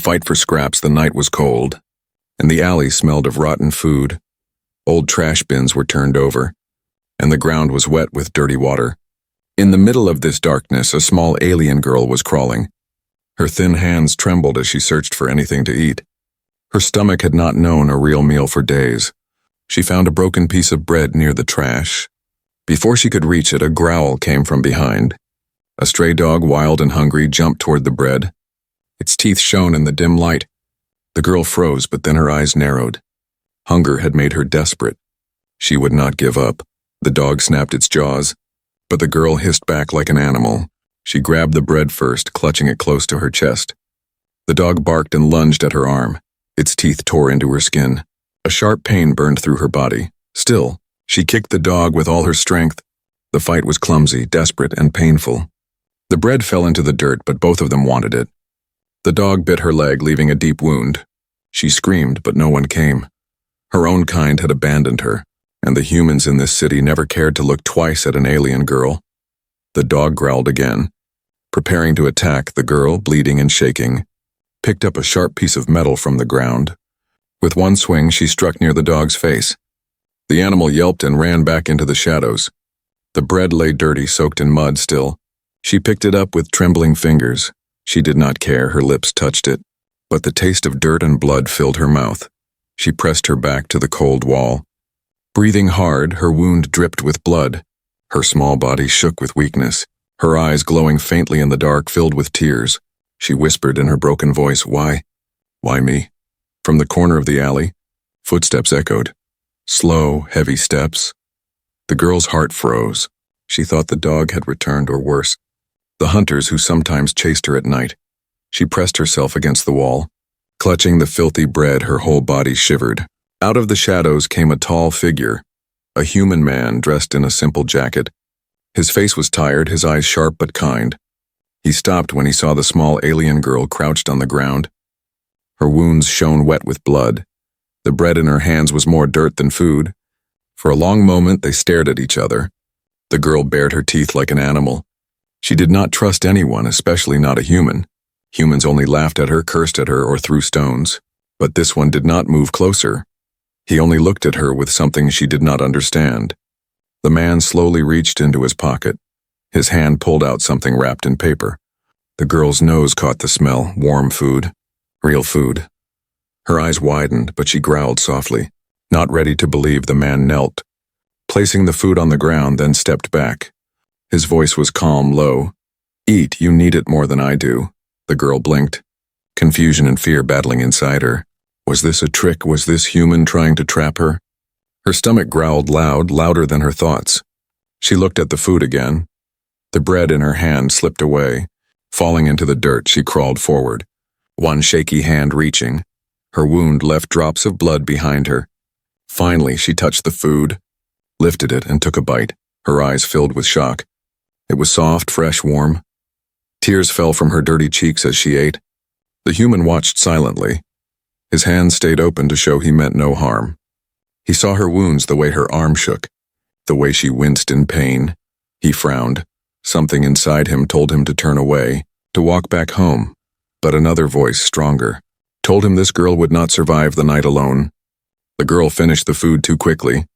fight for scraps, the night was cold, and the alley smelled of rotten food. Old trash bins were turned over, and the ground was wet with dirty water. In the middle of this darkness, a small alien girl was crawling. Her thin hands trembled as she searched for anything to eat. Her stomach had not known a real meal for days. She found a broken piece of bread near the trash. Before she could reach it, a growl came from behind. A stray dog, wild and hungry, jumped toward the bread. Its teeth shone in the dim light. The girl froze, but then her eyes narrowed. Hunger had made her desperate. She would not give up. The dog snapped its jaws, but the girl hissed back like an animal. She grabbed the bread first, clutching it close to her chest. The dog barked and lunged at her arm. Its teeth tore into her skin. A sharp pain burned through her body. Still, she kicked the dog with all her strength. The fight was clumsy, desperate, and painful. The bread fell into the dirt, but both of them wanted it. The dog bit her leg, leaving a deep wound. She screamed, but no one came. Her own kind had abandoned her, and the humans in this city never cared to look twice at an alien girl. The dog growled again. Preparing to attack, the girl, bleeding and shaking, picked up a sharp piece of metal from the ground. With one swing, she struck near the dog's face. The animal yelped and ran back into the shadows. The bread lay dirty, soaked in mud still. She picked it up with trembling fingers. She did not care, her lips touched it, but the taste of dirt and blood filled her mouth. She pressed her back to the cold wall. Breathing hard, her wound dripped with blood. Her small body shook with weakness, her eyes glowing faintly in the dark, filled with tears. She whispered in her broken voice, "Why? Why me?" From the corner of the alley, footsteps echoed. Slow, heavy steps. The girl's heart froze. She thought the dog had returned, or worse, the hunters who sometimes chased her at night. She pressed herself against the wall. Clutching the filthy bread, her whole body shivered. Out of the shadows came a tall figure, a human man dressed in a simple jacket. His face was tired, his eyes sharp but kind. He stopped when he saw the small alien girl crouched on the ground. Her wounds shone wet with blood. The bread in her hands was more dirt than food. For a long moment they stared at each other. The girl bared her teeth like an animal. She did not trust anyone, especially not a human. Humans only laughed at her, cursed at her, or threw stones. But this one did not move closer. He only looked at her with something she did not understand. The man slowly reached into his pocket. His hand pulled out something wrapped in paper. The girl's nose caught the smell, warm food, real food. Her eyes widened, but she growled softly, not ready to believe. The man knelt, placing the food on the ground, then stepped back. His voice was calm, low. "Eat, you need it more than I do." The girl blinked, confusion and fear battling inside her. Was this a trick? Was this human trying to trap her? Her stomach growled loud, louder than her thoughts. She looked at the food again. The bread in her hand slipped away. Falling into the dirt, she crawled forward, one shaky hand reaching. Her wound left drops of blood behind her. Finally, she touched the food, lifted it, and took a bite, her eyes filled with shock. It was soft, fresh, warm. Tears fell from her dirty cheeks as she ate. The human watched silently. His hands stayed open to show he meant no harm. He saw her wounds, the way her arm shook, the way she winced in pain. He frowned. Something inside him told him to turn away, to walk back home. But another voice, stronger, told him this girl would not survive the night alone. The girl finished the food too quickly.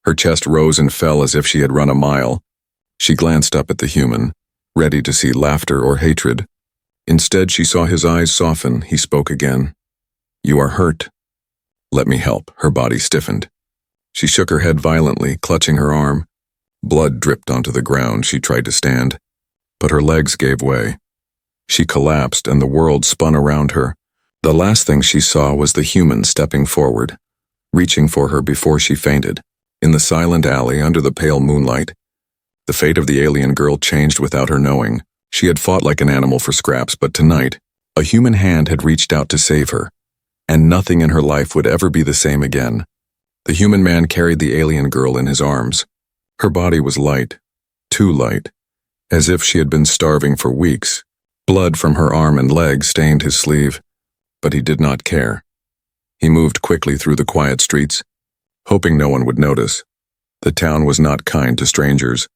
Her chest rose and fell as if she had run a mile. She glanced up at the human, ready to see laughter or hatred. Instead, she saw his eyes soften. He spoke again. "You are hurt. Let me help." Her body stiffened. She shook her head violently, clutching her arm. Blood dripped onto the ground. She tried to stand, but her legs gave way. She collapsed and the world spun around her. The last thing she saw was the human stepping forward, reaching for her before she fainted. In the silent alley under the pale moonlight, the fate of the alien girl changed without her knowing. She had fought like an animal for scraps, but tonight, a human hand had reached out to save her, and nothing in her life would ever be the same again. The human man carried the alien girl in his arms. Her body was light, too light, as if she had been starving for weeks. Blood from her arm and leg stained his sleeve, but he did not care. He moved quickly through the quiet streets, hoping no one would notice. The town was not kind to strangers,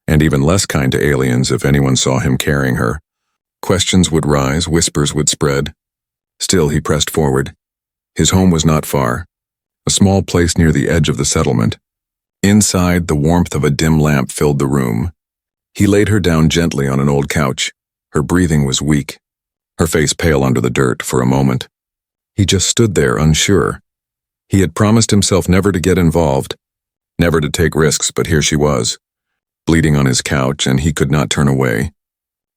and even less kind to aliens if anyone saw him carrying her. Questions would rise, whispers would spread. Still, he pressed forward. His home was not far, a small place near the edge of the settlement. Inside, the warmth of a dim lamp filled the room. He laid her down gently on an old couch. Her breathing was weak, her face pale under the dirt for a moment. He just stood there, unsure. He had promised himself never to get involved, never to take risks, but here she was, bleeding on his couch, and he could not turn away.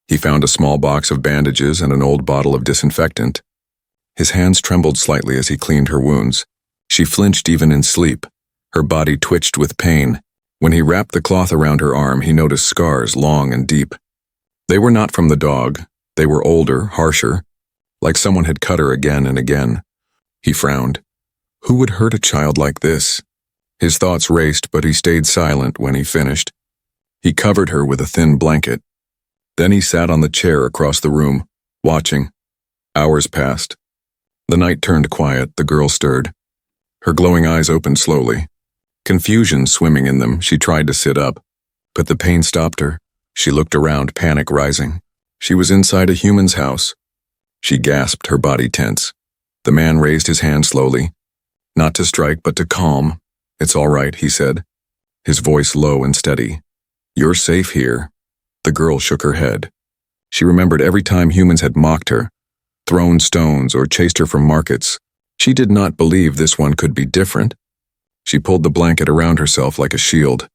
He found a small box of bandages and an old bottle of disinfectant. His hands trembled slightly as he cleaned her wounds. She flinched even in sleep. Her body twitched with pain. When he wrapped the cloth around her arm, he noticed scars, long and deep. They were not from the dog. They were older, harsher, like someone had cut her again and again. He frowned. Who would hurt a child like this? His thoughts raced, but he stayed silent when he finished. He covered her with a thin blanket. Then he sat on the chair across the room, watching. Hours passed. The night turned quiet. The girl stirred. Her glowing eyes opened slowly. Confusion swimming in them, she tried to sit up, but the pain stopped her. She looked around, panic rising. She was inside a human's house. She gasped, her body tense. The man raised his hand slowly, not to strike, but to calm. "It's all right," he said, his voice low and steady. "You're safe here." The girl shook her head. She remembered every time humans had mocked her, thrown stones, or chased her from markets. She did not believe this one could be different. She pulled the blanket around herself like a shield.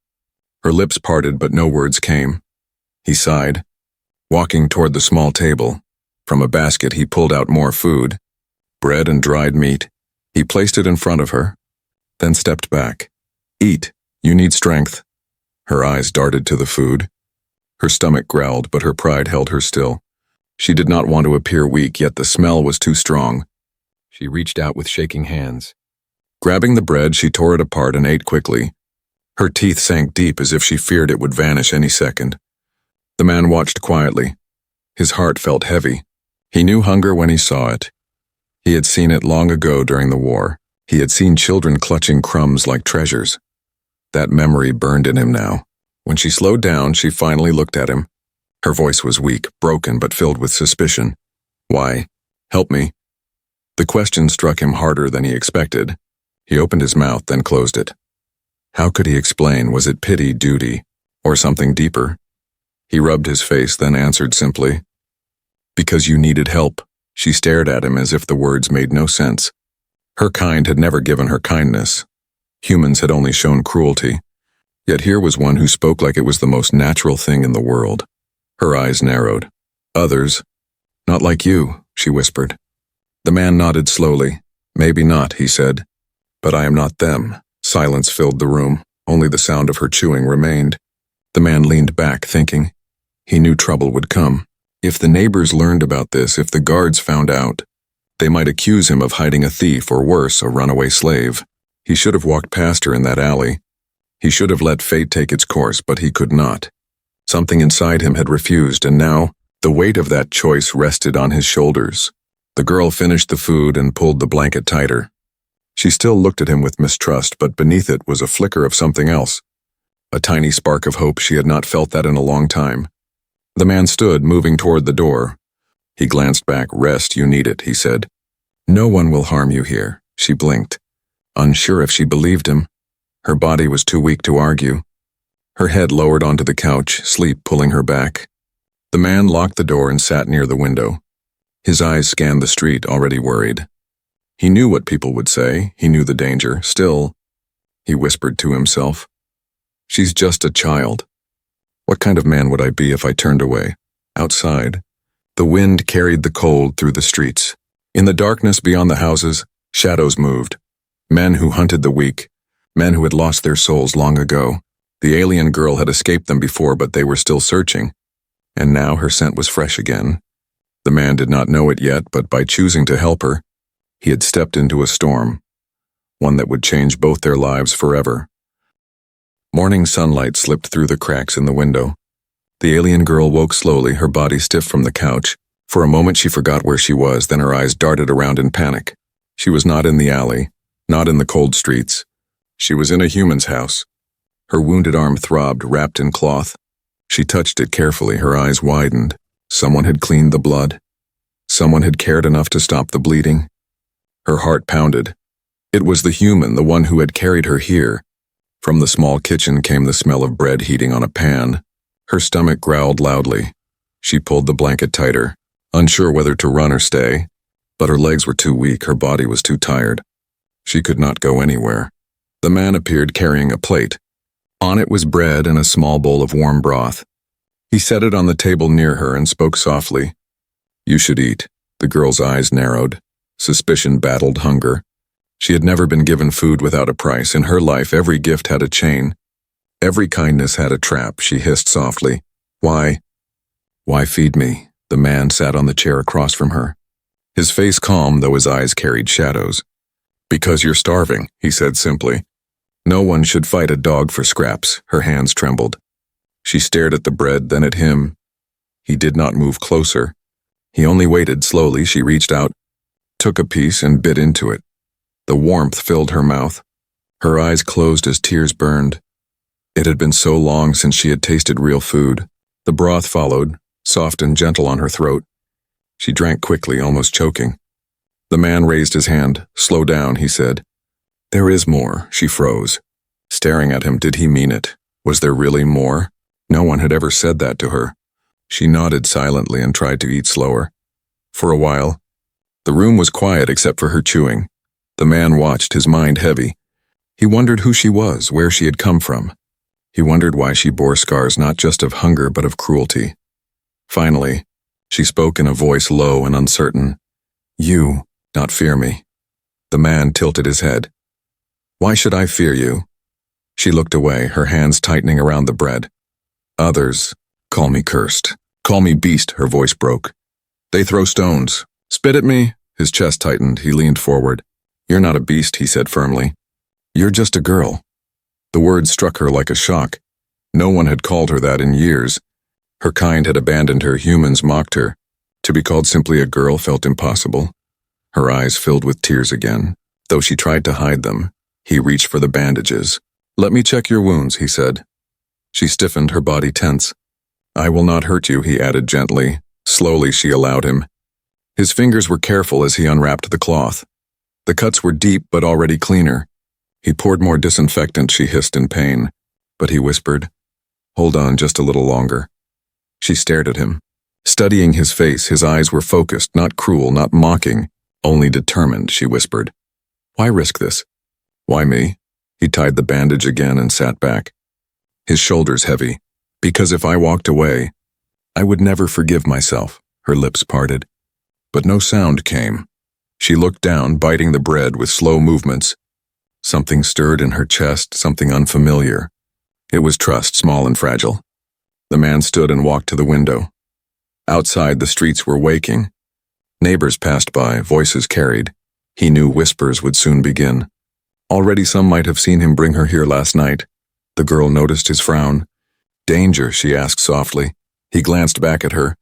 Her lips parted, but no words came. He sighed, walking toward the small table. From a basket, he pulled out more food, bread and dried meat. He placed it in front of her, then stepped back. "Eat. You need strength." Her eyes darted to the food. Her stomach growled, but her pride held her still. She did not want to appear weak, yet the smell was too strong. She reached out with shaking hands. Grabbing the bread, she tore it apart and ate quickly. Her teeth sank deep as if she feared it would vanish any second. The man watched quietly. His heart felt heavy. He knew hunger when he saw it. He had seen it long ago during the war. He had seen children clutching crumbs like treasures. That memory burned in him now. When she slowed down, she finally looked at him. Her voice was weak, broken, but filled with suspicion. "Why? Help me." The question struck him harder than he expected. He opened his mouth, then closed it. How could he explain? Was it pity, duty, or something deeper? He rubbed his face, then answered simply, "Because you needed help." She stared at him as if the words made no sense. Her kind had never given her kindness. Humans had only shown cruelty. Yet here was one who spoke like it was the most natural thing in the world. Her eyes narrowed. "Others? Not like you," she whispered. The man nodded slowly. "Maybe not," he said. "But I am not them." Silence filled the room. Only the sound of her chewing remained. The man leaned back, thinking. He knew trouble would come. If the neighbors learned about this, if the guards found out, they might accuse him of hiding a thief or worse, a runaway slave. He should have walked past her in that alley. He should have let fate take its course, but he could not. Something inside him had refused, and now the weight of that choice rested on his shoulders. The girl finished the food and pulled the blanket tighter. She still looked at him with mistrust, but beneath it was a flicker of something else. A tiny spark of hope. She had not felt that in a long time. The man stood, moving toward the door. He glanced back. "Rest, you need it," he said. "No one will harm you here." She blinked, unsure if she believed him. Her body was too weak to argue. Her head lowered onto the couch, sleep pulling her back. The man locked the door and sat near the window. His eyes scanned the street, already worried. He knew what people would say. He knew the danger. Still, he whispered to himself, "She's just a child. What kind of man would I be if I turned away?" Outside, the wind carried the cold through the streets. In the darkness beyond the houses, shadows moved. Men who hunted the weak, men who had lost their souls long ago. The alien girl had escaped them before, but they were still searching. And now her scent was fresh again. The man did not know it yet, but by choosing to help her, he had stepped into a storm, one that would change both their lives forever. Morning sunlight slipped through the cracks in the window. The alien girl woke slowly, her body stiff from the couch. For a moment she forgot where she was, then her eyes darted around in panic. She was not in the alley, not in the cold streets. She was in a human's house. Her wounded arm throbbed, wrapped in cloth. She touched it carefully, her eyes widened. Someone had cleaned the blood. Someone had cared enough to stop the bleeding. Her heart pounded. It was the human, the one who had carried her here. From the small kitchen came the smell of bread heating on a pan. Her stomach growled loudly. She pulled the blanket tighter, unsure whether to run or stay, but her legs were too weak, her body was too tired. She could not go anywhere. The man appeared carrying a plate. On it was bread and a small bowl of warm broth. He set it on the table near her and spoke softly. "You should eat." The girl's eyes narrowed. Suspicion battled hunger. She had never been given food without a price. In her life, every gift had a chain. Every kindness had a trap, she hissed softly. Why feed me?" The man sat on the chair across from her. His face calm, though his eyes carried shadows. "Because you're starving," he said simply. No one should fight a dog for scraps. Her hands trembled. She stared at the bread, then at him. He did not move closer. He only waited. Slowly, she reached out, took a piece and bit into it. The warmth filled her mouth. Her eyes closed as tears burned. It had been so long since she had tasted real food. The broth followed, soft and gentle on her throat. She drank quickly, almost choking. The man raised his hand. "Slow down," he said. "There is more." She froze, staring at him. Did he mean it? Was there really more? No one had ever said that to her. She nodded silently and tried to eat slower. For a while, the room was quiet except for her chewing. The man watched, his mind heavy. He wondered who she was, where she had come from. He wondered why she bore scars not just of hunger but of cruelty. Finally, she spoke in a voice low and uncertain. "You, not fear me." The man tilted his head. "Why should I fear you?" She looked away, her hands tightening around the bread. "Others call me cursed. Call me beast," her voice broke. "They throw stones. Spit at me." His chest tightened. He leaned forward. "You're not a beast," he said firmly. "You're just a girl." The words struck her like a shock. No one had called her that in years. Her kind had abandoned her, humans mocked her. To be called simply a girl felt impossible. Her eyes filled with tears again. Though she tried to hide them, he reached for the bandages. "Let me check your wounds," he said. She stiffened, her body tense. "I will not hurt you," he added gently. Slowly she allowed him. His fingers were careful as he unwrapped the cloth. The cuts were deep but already cleaner. He poured more disinfectant, she hissed in pain. But he whispered, "Hold on just a little longer." She stared at him, studying his face. His eyes were focused, not cruel, not mocking, only determined. She whispered, "Why risk this?" "Why me?" He tied the bandage again and sat back, his shoulders heavy. "Because if I walked away, I would never forgive myself." Her lips parted, but no sound came. She looked down, biting the bread with slow movements. Something stirred in her chest, something unfamiliar. It was trust, small and fragile. The man stood and walked to the window. Outside, the streets were waking. Neighbors passed by, voices carried. He knew whispers would soon begin. Already some might have seen him bring her here last night. The girl noticed his frown. "Danger?" she asked softly. He glanced back at her.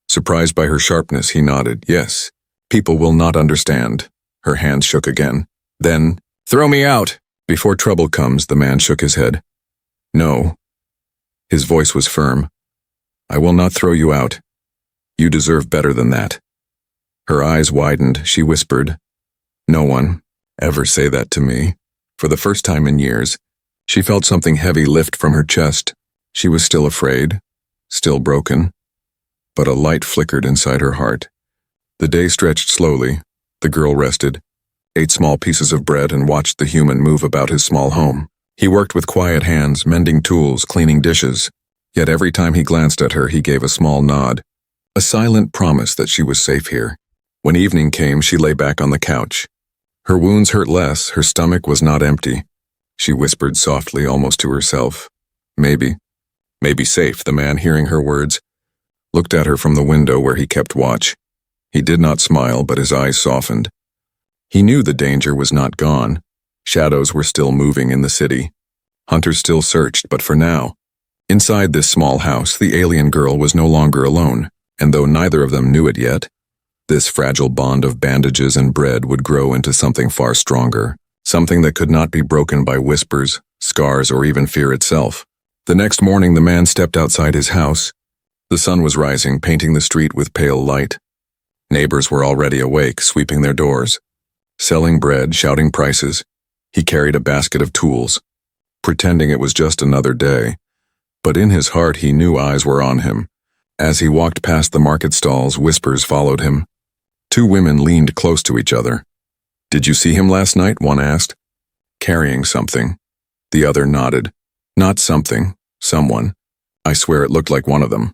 Surprised by her sharpness, he nodded. "Yes. People will not understand." Her hands shook again. Then, "Throw me out!" "Before trouble comes," the man shook his head. "No." His voice was firm. "I will not throw you out. You deserve better than that." Her eyes widened. She whispered, "No one ever say that to me." For the first time in years, she felt something heavy lift from her chest. She was still afraid, still broken, but a light flickered inside her heart. The day stretched slowly. The girl rested, ate small pieces of bread, and watched the human move about his small home. He worked with quiet hands, mending tools, cleaning dishes. Yet every time he glanced at her, he gave a small nod, a silent promise that she was safe here. When evening came, she lay back on the couch. Her wounds hurt less, her stomach was not empty. She whispered softly, almost to herself, Maybe safe." The man, hearing her words, looked at her from the window where he kept watch. He did not smile, but his eyes softened. He knew the danger was not gone. Shadows were still moving in the city. Hunters still searched, but for now, inside this small house, the alien girl was no longer alone, and though neither of them knew it yet, this fragile bond of bandages and bread would grow into something far stronger, something that could not be broken by whispers, scars, or even fear itself. The next morning, the man stepped outside his house. The sun was rising, painting the street with pale light. Neighbors were already awake, sweeping their doors. Selling bread, shouting prices. He carried a basket of tools, pretending it was just another day. But in his heart he knew eyes were on him. As he walked past the market stalls, whispers followed him. Two women leaned close to each other. "Did you see him last night?" one asked. "Carrying something." The other nodded. "Not something, someone. I swear it looked like one of them."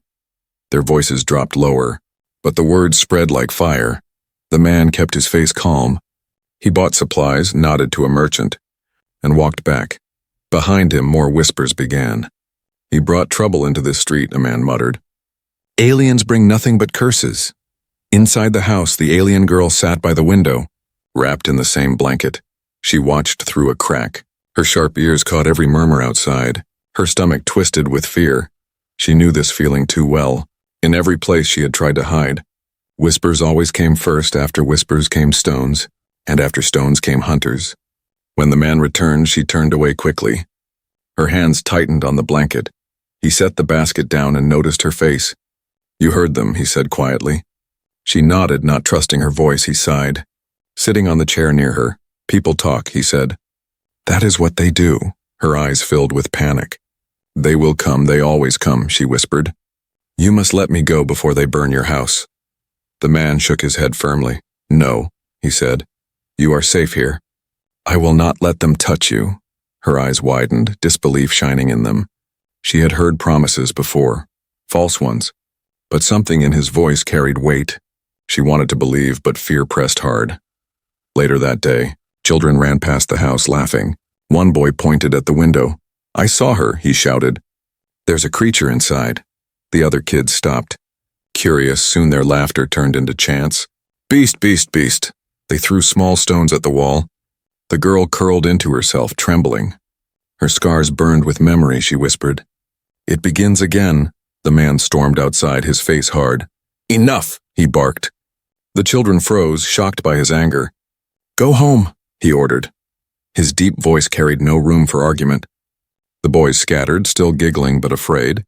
Their voices dropped lower, but the words spread like fire. The man kept his face calm. He bought supplies, nodded to a merchant, and walked back. Behind him, more whispers began. "He brought trouble into this street," a man muttered. "Aliens bring nothing but curses." Inside the house, the alien girl sat by the window, wrapped in the same blanket. She watched through a crack. Her sharp ears caught every murmur outside. Her stomach twisted with fear. She knew this feeling too well. In every place she had tried to hide. Whispers always came first, after whispers came stones, and after stones came hunters. When the man returned, she turned away quickly. Her hands tightened on the blanket. He set the basket down and noticed her face. "You heard them," he said quietly. She nodded, not trusting her voice. He sighed. Sitting on the chair near her, "People talk," he said. "That is what they do." Her eyes filled with panic. "They will come, they always come," she whispered. "You must let me go before they burn your house." The man shook his head firmly. "No," he said. "You are safe here." "I will not let them touch you." Her eyes widened, disbelief shining in them. She had heard promises before, false ones, but something in his voice carried weight. She wanted to believe, but fear pressed hard. Later that day, children ran past the house laughing. One boy pointed at the window. "I saw her," he shouted. "There's a creature inside." The other kids stopped. Curious, soon their laughter turned into chants. "Beast, beast, beast." They threw small stones at the wall. The girl curled into herself, trembling. Her scars burned with memory, she whispered. "It begins again." The man stormed outside, his face hard. "Enough," he barked. The children froze, shocked by his anger. "Go home," he ordered. His deep voice carried no room for argument. The boys scattered, still giggling but afraid.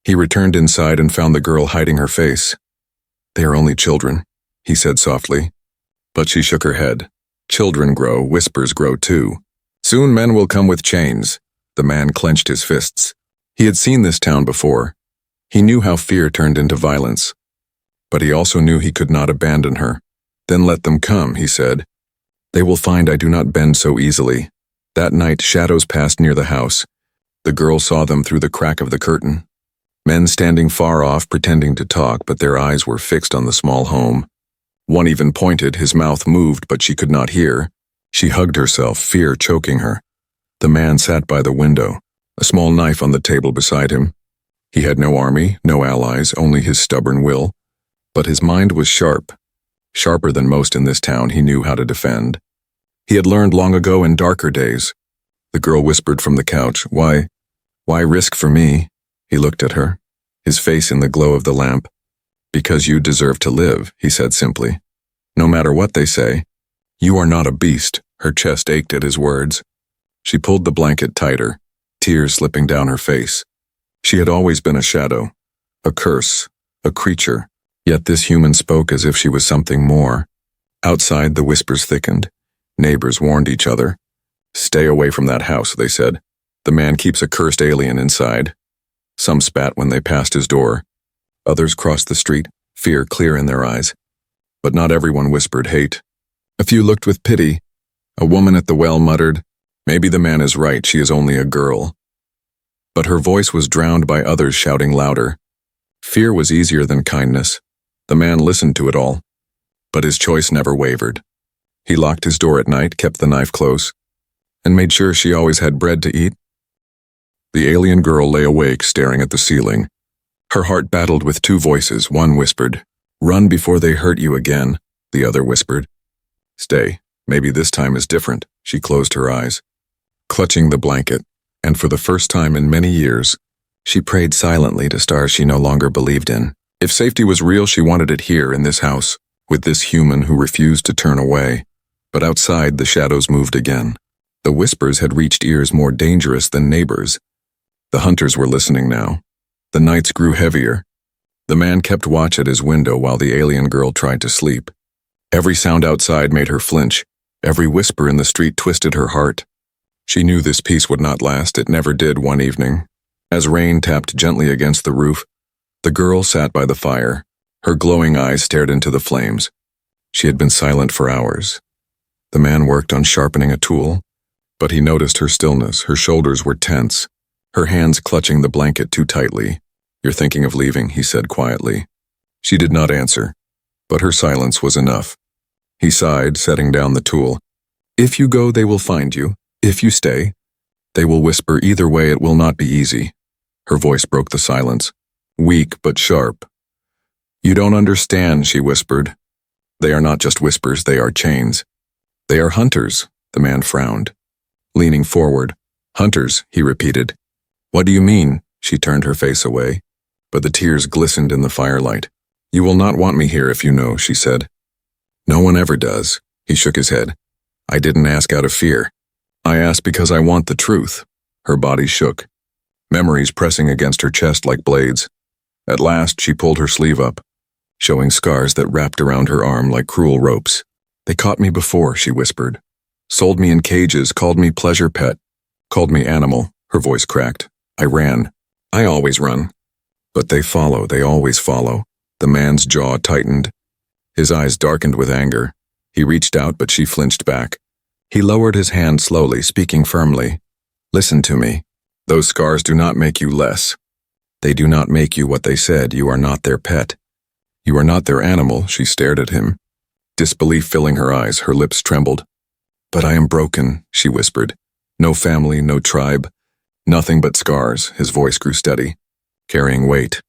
He returned inside and found the girl hiding her face. "They are only children," he said softly. But she shook her head. "Children grow, whispers grow too. Soon men will come with chains." The man clenched his fists. He had seen this town before. He knew how fear turned into violence. But he also knew he could not abandon her. "Then let them come," he said. "They will find I do not bend so easily." That night, shadows passed near the house. The girl saw them through the crack of the curtain. Men standing far off, pretending to talk, but their eyes were fixed on the small home. One even pointed, his mouth moved, but she could not hear. She hugged herself, fear choking her. The man sat by the window, a small knife on the table beside him. He had no army, no allies, only his stubborn will. But his mind was sharp. Sharper than most in this town, he knew how to defend. He had learned long ago in darker days. The girl whispered from the couch, Why risk for me?" He looked at her, his face in the glow of the lamp. "Because you deserve to live," he said simply. "No matter what they say, you are not a beast." Her chest ached at his words. She pulled the blanket tighter, tears slipping down her face. She had always been a shadow, a curse, a creature, yet this human spoke as if she was something more. Outside, the whispers thickened. Neighbors warned each other. "Stay away from that house," they said. "The man keeps a cursed alien inside." Some spat when they passed his door. Others crossed the street, fear clear in their eyes. But not everyone whispered hate. A few looked with pity. A woman at the well muttered, "Maybe the man is right, she is only a girl." But her voice was drowned by others shouting louder. Fear was easier than kindness. The man listened to it all. But his choice never wavered. He locked his door at night, kept the knife close, and made sure she always had bread to eat. The alien girl lay awake, staring at the ceiling. Her heart battled with two voices. One whispered, "Run before they hurt you again." The other whispered, "Stay, maybe this time is different." She closed her eyes, clutching the blanket, and for the first time in many years, she prayed silently to stars she no longer believed in. If safety was real, she wanted it here in this house, with this human who refused to turn away. But outside, the shadows moved again. The whispers had reached ears more dangerous than neighbors. The hunters were listening now. The nights grew heavier. The man kept watch at his window while the alien girl tried to sleep. Every sound outside made her flinch. Every whisper in the street twisted her heart. She knew this peace would not last. It never did one evening. As rain tapped gently against the roof, the girl sat by the fire. Her glowing eyes stared into the flames. She had been silent for hours. The man worked on sharpening a tool, but he noticed her stillness. Her shoulders were tense, her hands clutching the blanket too tightly. "You're thinking of leaving," he said quietly. She did not answer, but her silence was enough. He sighed, setting down the tool. "If you go, they will find you. If you stay, they will whisper. Either way, it will not be easy." Her voice broke the silence, weak but sharp. "You don't understand," she whispered. "They are not just whispers, they are chains. They are hunters," the man frowned, leaning forward. "Hunters," he repeated. "What do you mean?" She turned her face away, but the tears glistened in the firelight. "You will not want me here if you know," she said. "No one ever does." He shook his head. "I didn't ask out of fear. I asked because I want the truth." Her body shook, memories pressing against her chest like blades. At last, she pulled her sleeve up, showing scars that wrapped around her arm like cruel ropes. "They caught me before," she whispered. "Sold me in cages, called me pleasure pet, called me animal." Her voice cracked. "I ran. I always run. But they follow, they always follow." The man's jaw tightened. His eyes darkened with anger. He reached out, but she flinched back. He lowered his hand slowly, speaking firmly. "Listen to me. Those scars do not make you less. They do not make you what they said. You are not their pet. You are not their animal." She stared at him, disbelief filling her eyes. Her lips trembled. "But I am broken," she whispered. "No family, no tribe, nothing but scars." His voice grew steady, carrying weight.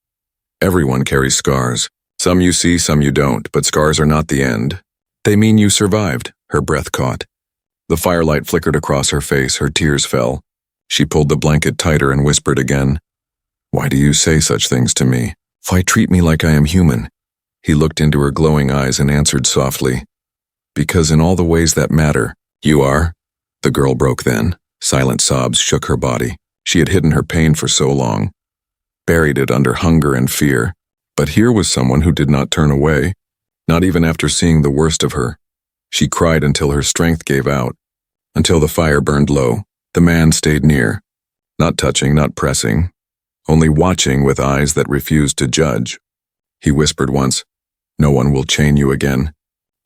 "Everyone carries scars. Some you see, some you don't, but scars are not the end. They mean you survived." Her breath caught. The firelight flickered across her face. Her tears fell. She pulled the blanket tighter and whispered again. "Why do you say such things to me? Why treat me like I am human?" He looked into her glowing eyes and answered softly. "Because in all the ways that matter, you are." The girl broke then. Silent sobs shook her body. She had hidden her pain for so long, buried it under hunger and fear. But here was someone who did not turn away, not even after seeing the worst of her. She cried until her strength gave out, until the fire burned low. The man stayed near, not touching, not pressing, only watching with eyes that refused to judge. He whispered once, "No one will chain you again.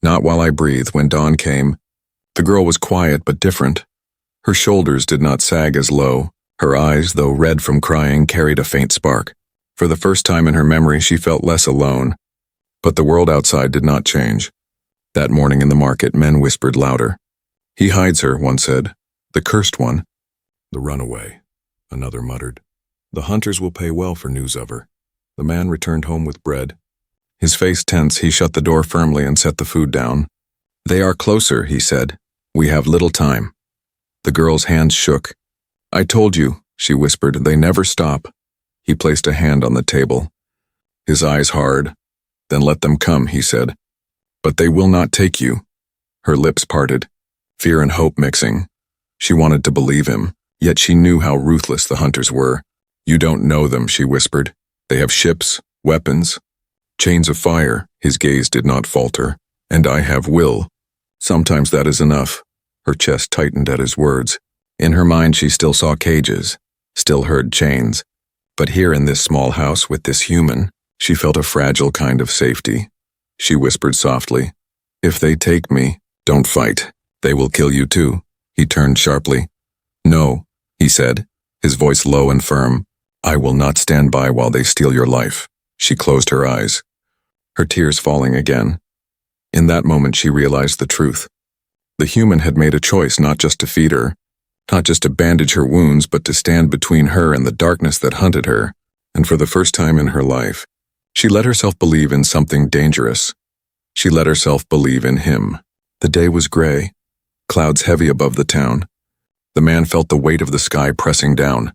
Not while I breathe." When dawn came, the girl was quiet but different. Her shoulders did not sag as low. Her eyes, though red from crying, carried a faint spark. For the first time in her memory, she felt less alone. But the world outside did not change. That morning in the market, men whispered louder. "He hides her," one said. "The cursed one." "The runaway," another muttered. "The hunters will pay well for news of her." The man returned home with bread. His face tense, he shut the door firmly and set the food down. "They are closer," he said. "We have little time." The girl's hands shook. "I told you," she whispered. "They never stop." He placed a hand on the table, his eyes hard. "Then let them come," he said. "But they will not take you." Her lips parted, fear and hope mixing. She wanted to believe him, yet she knew how ruthless the hunters were. "You don't know them," she whispered. "They have ships, weapons, chains of fire." His gaze did not falter. "And I have will. Sometimes that is enough." Her chest tightened at his words. In her mind she still saw cages, still heard chains. But here in this small house with this human, she felt a fragile kind of safety. She whispered softly, "If they take me, don't fight. They will kill you too." He turned sharply. "No," he said, his voice low and firm. "I will not stand by while they steal your life." She closed her eyes, her tears falling again. In that moment she realized the truth. The human had made a choice not just to feed her, not just to bandage her wounds, but to stand between her and the darkness that hunted her. And for the first time in her life, she let herself believe in something dangerous. She let herself believe in him. The day was gray, clouds heavy above the town. The man felt the weight of the sky pressing down.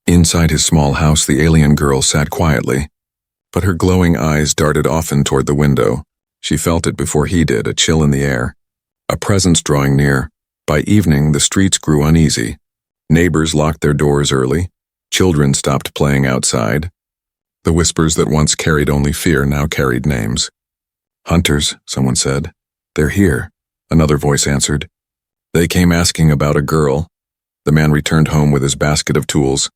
Inside his small house, the alien girl sat quietly, but her glowing eyes darted often toward the window. She felt it before he did, a chill in the air, a presence drawing near. By evening, the streets grew uneasy. Neighbors locked their doors early. Children stopped playing outside. The whispers that once carried only fear now carried names. "Hunters," someone said. "They're here," another voice answered. "They came asking about a girl." The man returned home with his basket of tools,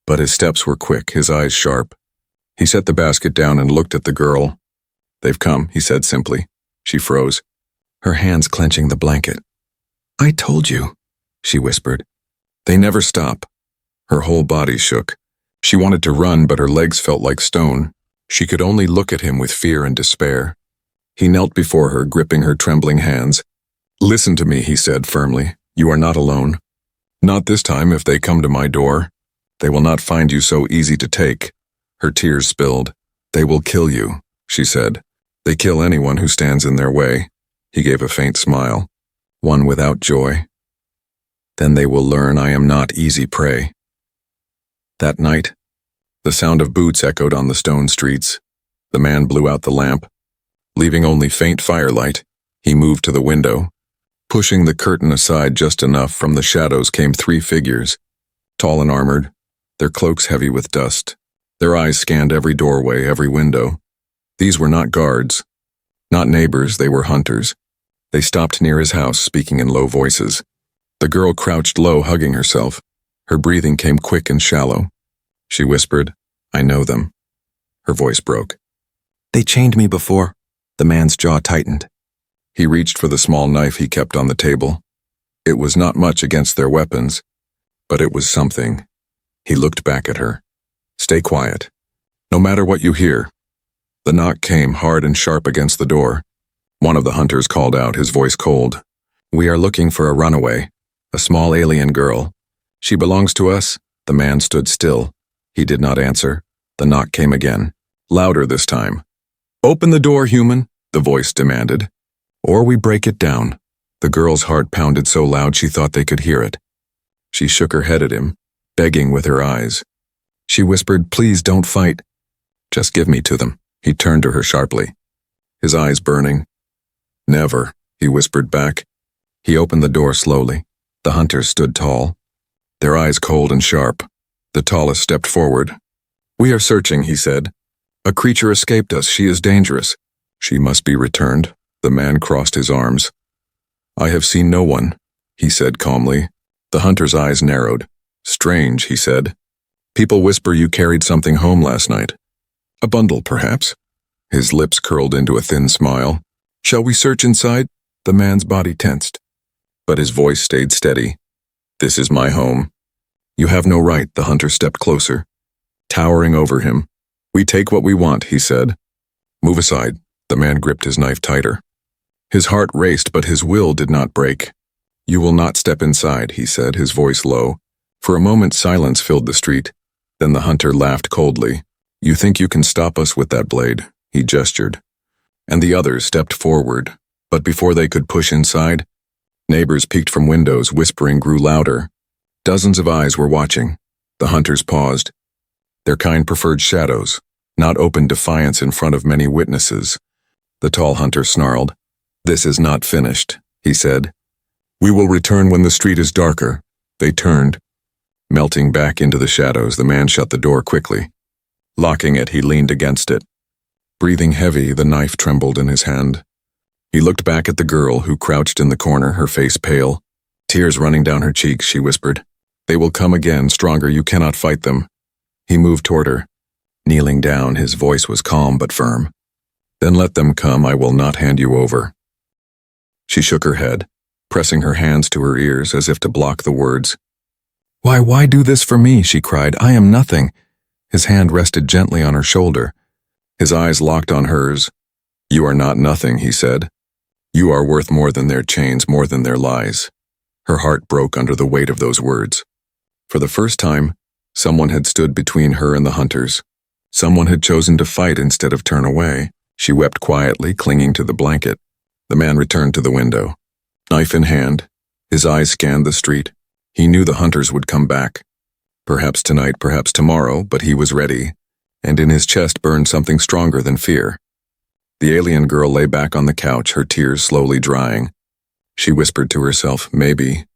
but his steps were quick, his eyes sharp. He set the basket down and looked at the girl. "They've come," he said simply. She froze, her hands clenching the blanket. "I told you," she whispered. "They never stop." Her whole body shook. She wanted to run, but her legs felt like stone. She could only look at him with fear and despair. He knelt before her, gripping her trembling hands. "Listen to me," he said firmly. "You are not alone. Not this time. If they come to my door, they will not find you so easy to take." Her tears spilled. "They will kill you," she said. "They kill anyone who stands in their way." He gave a faint smile. "One without joy. Then they will learn I am not easy prey." That night, the sound of boots echoed on the stone streets. The man blew out the lamp. Leaving only faint firelight, he moved to the window. Pushing the curtain aside just enough, from the shadows came 3 figures, tall and armored, their cloaks heavy with dust. Their eyes scanned every doorway, every window. These were not guards, not neighbors, they were hunters. They stopped near his house, speaking in low voices. The girl crouched low, hugging herself. Her breathing came quick and shallow. She whispered, "I know them." Her voice broke. "They chained me before." The man's jaw tightened. He reached for the small knife he kept on the table. It was not much against their weapons, but it was something. He looked back at her. "Stay quiet. No matter what you hear." The knock came hard and sharp against the door. One of the hunters called out, his voice cold. "We are looking for a runaway, a small alien girl. She belongs to us." The man stood still. He did not answer. The knock came again, louder this time. "Open the door, human," the voice demanded, "or we break it down." The girl's heart pounded so loud she thought they could hear it. She shook her head at him, begging with her eyes. She whispered, "Please don't fight. Just give me to them." He turned to her sharply, his eyes burning. "Never," he whispered back. He opened the door slowly. The hunters stood tall, their eyes cold and sharp. The tallest stepped forward. "We are searching," he said. "A creature escaped us. She is dangerous. She must be returned." The man crossed his arms. "I have seen no one," he said calmly. The hunter's eyes narrowed. "Strange," he said. "People whisper you carried something home last night. A bundle, perhaps?" His lips curled into a thin smile. "Shall we search inside?" The man's body tensed, but his voice stayed steady. "This is my home." "You have no right." The hunter stepped closer, towering over him. "We take what we want," he said. "Move aside." The man gripped his knife tighter. His heart raced, but his will did not break. "You will not step inside," he said, his voice low. For a moment silence filled the street. Then the hunter laughed coldly. "You think you can stop us with that blade?" He gestured. And the others stepped forward, but before they could push inside, neighbors peeked from windows, whispering grew louder. Dozens of eyes were watching. The hunters paused. Their kind preferred shadows, not open defiance in front of many witnesses. The tall hunter snarled. "This is not finished," he said. "We will return when the street is darker." They turned. Melting back into the shadows, the man shut the door quickly. Locking it, he leaned against it. Breathing heavy, the knife trembled in his hand. He looked back at the girl who crouched in the corner, her face pale. Tears running down her cheeks, she whispered. "They will come again, stronger. You cannot fight them." He moved toward her. Kneeling down, his voice was calm but firm. "Then let them come. I will not hand you over." She shook her head, pressing her hands to her ears as if to block the words. Why do this for me?" she cried. "I am nothing." His hand rested gently on her shoulder. His eyes locked on hers. "You are not nothing," he said. "You are worth more than their chains, more than their lies." Her heart broke under the weight of those words. For the first time, someone had stood between her and the hunters. Someone had chosen to fight instead of turn away. She wept quietly, clinging to the blanket. The man returned to the window. Knife in hand, his eyes scanned the street. He knew the hunters would come back. Perhaps tonight, perhaps tomorrow, but he was ready, and in his chest burned something stronger than fear. The alien girl lay back on the couch, her tears slowly drying. She whispered to herself, maybe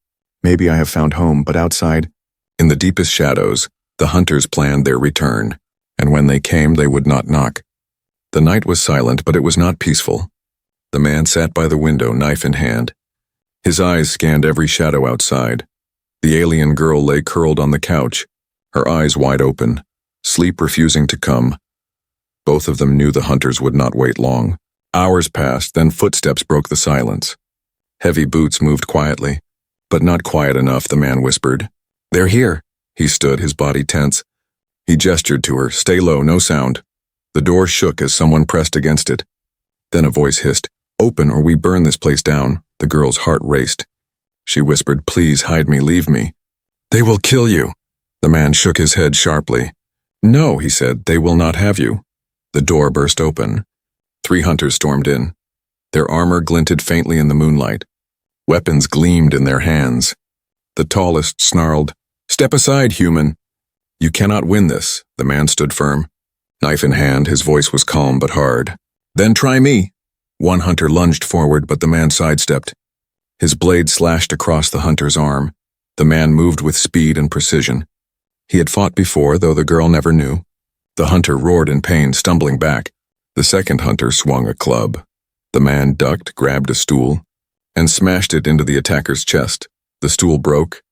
I have found home, but outside, in the deepest shadows, the hunters planned their return. and when they came, they would not knock. The night was silent, but it was not peaceful. The man sat by the window, knife in hand. His eyes scanned every shadow outside. The alien girl lay curled on the couch, her eyes wide open, sleep refusing to come. Both of them knew the hunters would not wait long. Hours passed, then footsteps broke the silence. Heavy boots moved quietly, but not quiet enough, the man whispered. "They're here." He stood, his body tense. He gestured to her, "Stay low, no sound." The door shook as someone pressed against it. Then a voice hissed, "Open or we burn this place down." The girl's heart raced. She whispered, "Please hide me, leave me." "They will kill you." The man shook his head sharply. "No," he said, "they will not have you." The door burst open. 3 hunters stormed in. Their armor glinted faintly in the moonlight. Weapons gleamed in their hands. The tallest snarled, "Step aside, human." "You cannot win this." The man stood firm. Knife in hand, his voice was calm but hard. "Then try me." One hunter lunged forward, but the man sidestepped. His blade slashed across the hunter's arm. The man moved with speed and precision. He had fought before, though the girl never knew. The hunter roared in pain, stumbling back. The second hunter swung a club. The man ducked, grabbed a stool, and smashed it into the attacker's chest. The stool broke,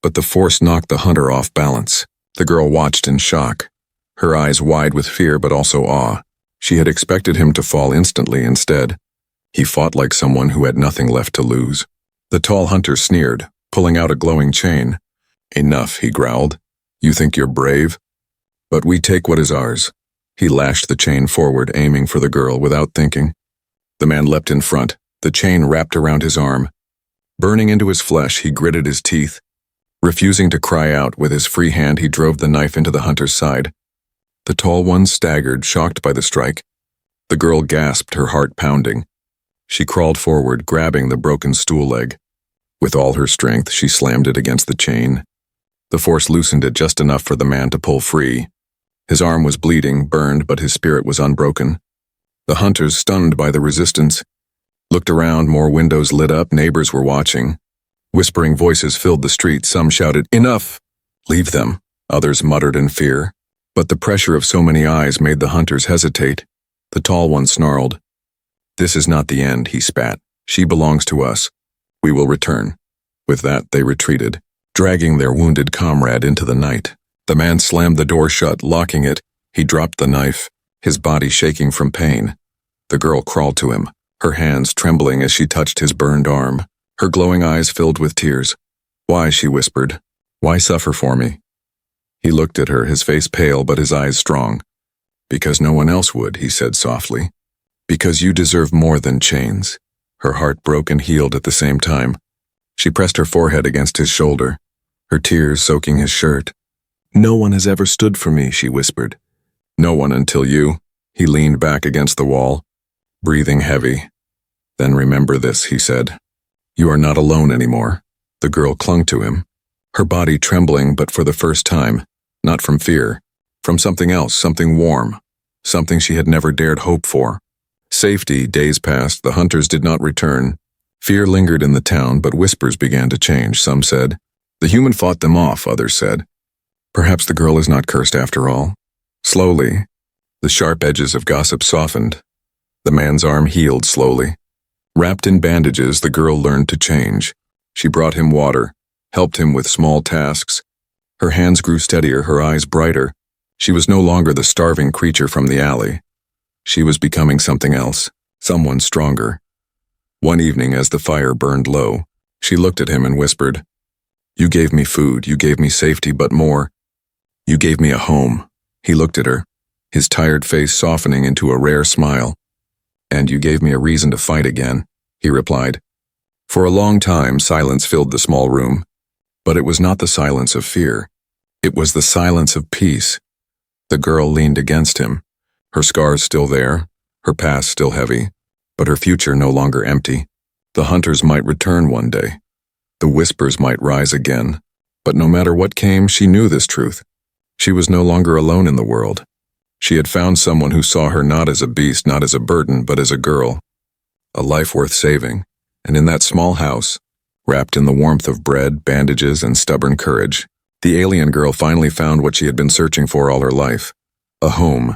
but the force knocked the hunter off balance. The girl watched in shock, her eyes wide with fear but also awe. She had expected him to fall instantly. Instead, he fought like someone who had nothing left to lose. The tall hunter sneered, pulling out a glowing chain. "Enough," he growled. "You think you're brave? But we take what is ours." He lashed the chain forward, aiming for the girl without thinking. The man leapt in front, the chain wrapped around his arm. Burning into his flesh, he gritted his teeth. Refusing to cry out, with his free hand he drove the knife into the hunter's side. The tall one staggered, shocked by the strike. The girl gasped, her heart pounding. She crawled forward, grabbing the broken stool leg. With all her strength, she slammed it against the chain. The force loosened it just enough for the man to pull free. His arm was bleeding, burned, but his spirit was unbroken. The hunters, stunned by the resistance, looked around. More windows lit up, neighbors were watching. Whispering voices filled the street. Some shouted, "Enough! Leave them." Others muttered in fear. But the pressure of so many eyes made the hunters hesitate. The tall one snarled. "This is not the end," he spat. "She belongs to us. We will return." With that, they retreated, dragging their wounded comrade into the night. The man slammed the door shut, locking it. He dropped the knife, his body shaking from pain. The girl crawled to him, her hands trembling as she touched his burned arm, her glowing eyes filled with tears. "Why?" she whispered. "Why suffer for me?" He looked at her, his face pale but his eyes strong. "Because no one else would," he said softly. "Because you deserve more than chains." Her heart broke and healed at the same time. She pressed her forehead against his shoulder, her tears soaking his shirt. "No one has ever stood for me," she whispered. "No one until you." He leaned back against the wall, breathing heavy. "Then remember this," he said. "You are not alone anymore." The girl clung to him, her body trembling, but for the first time, not from fear, from something else, something warm, something she had never dared hope for. Safety. Days passed, the hunters did not return. Fear lingered in the town, but whispers began to change. Some said, "The human fought them off," others said, "Perhaps the girl is not cursed after all." Slowly, the sharp edges of gossip softened. The man's arm healed slowly. Wrapped in bandages, the girl learned to change. She brought him water, helped him with small tasks. Her hands grew steadier, her eyes brighter. She was no longer the starving creature from the alley. She was becoming something else, someone stronger. One evening, as the fire burned low, she looked at him and whispered, "You gave me food, you gave me safety, but more. You gave me a home." He looked at her, his tired face softening into a rare smile. "And you gave me a reason to fight again," he replied. For a long time, silence filled the small room. But it was not the silence of fear. It was the silence of peace. The girl leaned against him, her scars still there, her past still heavy, but her future no longer empty. The hunters might return one day. The whispers might rise again. But no matter what came, she knew this truth. She was no longer alone in the world. She had found someone who saw her not as a beast, not as a burden, but as a girl. A life worth saving. And in that small house, wrapped in the warmth of bread, bandages, and stubborn courage, the alien girl finally found what she had been searching for all her life. A home,